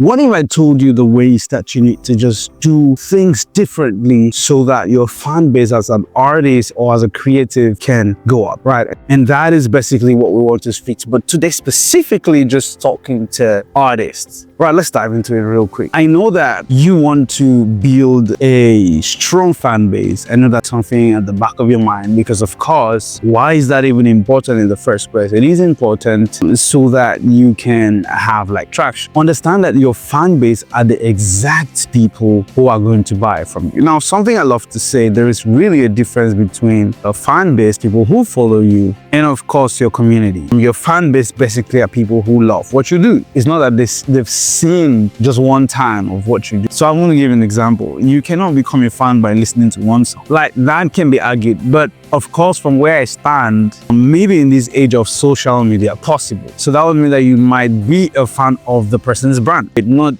What if I told you the ways that you need to just do things differently so that your fan base as an artist or as a creative can go up, right? And that is basically what we want to speak to. But today specifically just talking to artists. Right, let's dive into it real quick. I know that you want to build a strong fan base. I know that's something at the back of your mind because, of course, why is that even important in the first place? It is important so that you can have like traction. Understand that your fan base are the exact people who are going to buy from you. Now, something I love to say, there is really a difference between a fan base, people who follow you, and of course, your community. Your fan base basically are people who love what you do. It's not that they've seen just one time of what you do. So I'm going to give you an example. You cannot become a fan by listening to one song. Like, that can be argued, but of course, from where I stand, maybe in this age of social media, possible. So that would mean that you might be a fan of the person's brand, but not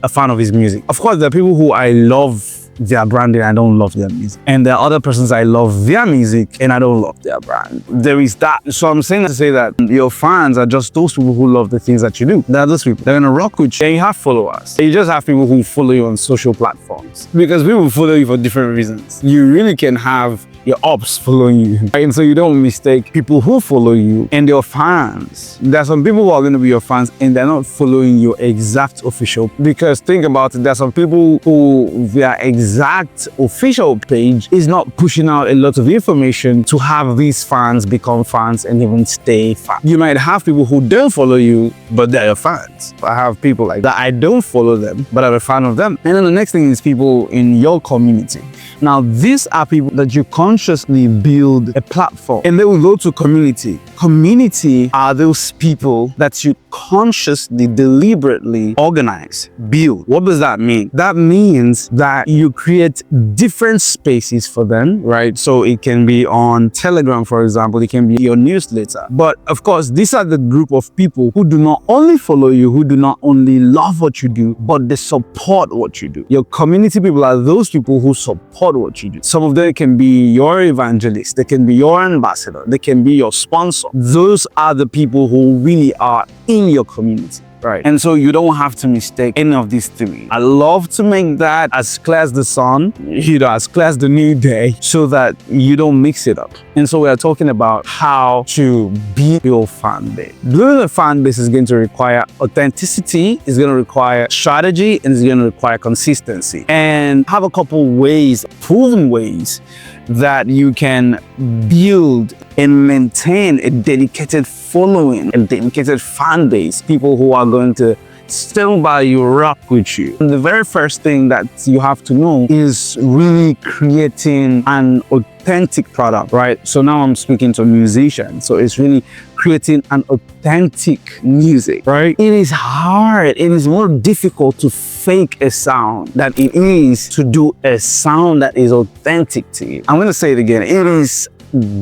a fan of his music. Of course, there are people who I love their branding, I don't love their music. And there are other persons I love their music and I don't love their brand. There is that. So I'm saying to say that your fans are just those people who love the things that you do. There are those people. They're gonna rock with you. And you have followers. You just have people who follow you on social platforms. Because people follow you for different reasons. You really can have your ops following you, right? And so you don't mistake people who follow you and your fans. There are some people who are going to be your fans and they're not following your exact official. Because think about it, there are some people who their exact official page is not pushing out a lot of information to have these fans become fans and even stay fans. You might have people who don't follow you, but they're your fans. I have people like that. I don't follow them, but I'm a fan of them. And then the next thing is people in your community. Now, these are people that you consciously build a platform and they will go to community. Community are those people that you consciously, deliberately organize, build. What does that mean? That means that you create different spaces for them, right? So it can be on Telegram, for example, it can be your newsletter. But of course, these are the group of people who do not only follow you, who do not only love what you do, but they support what you do. Your community people are those people who support what you do. Some of them can be your evangelist, they can be your ambassador, they can be your sponsor. Those are the people who really are in your community. Right. And so you don't have to mistake any of these three. I love to make that as clear as the sun, as clear as the new day, so that you don't mix it up. And so we are talking about how to build your fan base. Building a fan base is going to require authenticity, it's going to require strategy, and it's going to require consistency. And have a couple ways, proven ways, that you can build and maintain a dedicated following, a dedicated fan base, people who are going to stand by you, rock with you. And the very first thing that you have to know is really creating an authentic product, right? So now I'm speaking to musicians. So it's really creating an authentic music, right? It is hard. It is more difficult to fake a sound than it is to do a sound that is authentic to you. I'm going to say it again. It is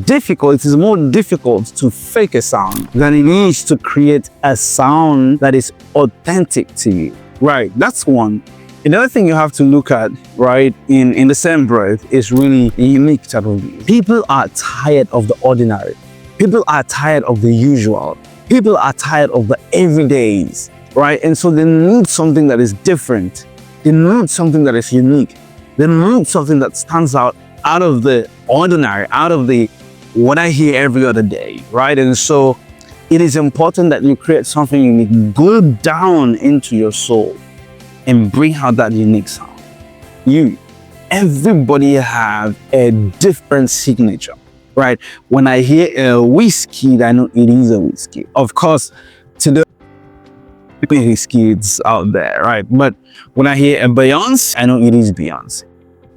difficult. It is more difficult to fake a sound than it is to create a sound that is authentic to you, right? That's one. Another thing you have to look at, right, in the same breath is really a unique type of music. People are tired of the ordinary. People are tired of the usual. People are tired of the everydays, right? And so they need something that is different. They need something that is unique. They need something that stands out of the ordinary, out of the what I hear every other day, right? And so it is important that you create something unique. Go down into your soul and bring out that unique sound. Everybody have a different signature, right? When I hear a whiskey, I know it is a whiskey. Of course, to the whiskies out there, right? But when I hear a Beyonce, I know it is Beyonce.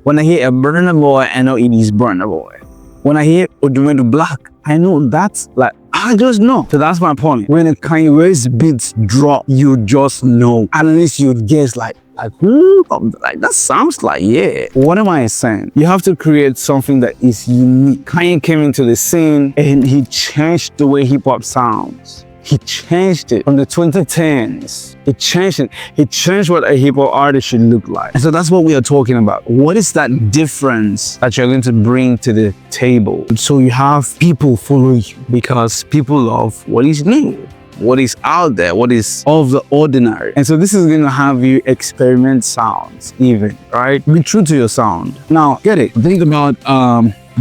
When I hear a Burna Boy, I know it is Burna Boy. When I hear Odumedu Black, I know that's like, I just know. So that's my point. When a Kanye West beats drop, you just know. At least you guess like that sounds like, yeah. What am I saying? You have to create something that is unique. Kanye came into the scene and he changed the way hip hop sounds. He changed it from the 2010s. He changed it. He changed what a hip hop artist should look like. And so that's what we are talking about. What is that difference that you're going to bring to the table? So you have people follow you because people love what is new. what is out there, what is of the ordinary. And so this is going to have you experiment sounds even, right? Be true to your sound. Now, get it. Think about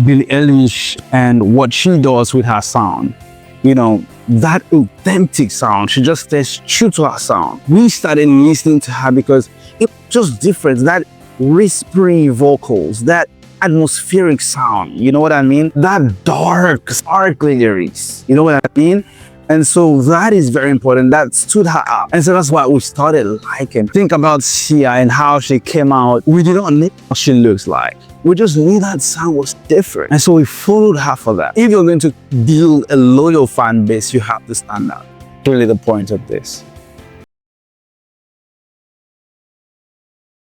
Billie Eilish and what she does with her sound. You know, that authentic sound. She just stays true to her sound. We started listening to her because it's just different. That whispery vocals, that atmospheric sound, you know what I mean? That dark lyrics, you know what I mean? And so that is very important. That stood her up. And so that's why we started liking. Think about Sia and how she came out. We did not know what she looks like. We just knew that sound was different. And so we followed her for that. If you're going to build a loyal fan base, you have to stand out. Really the point of this.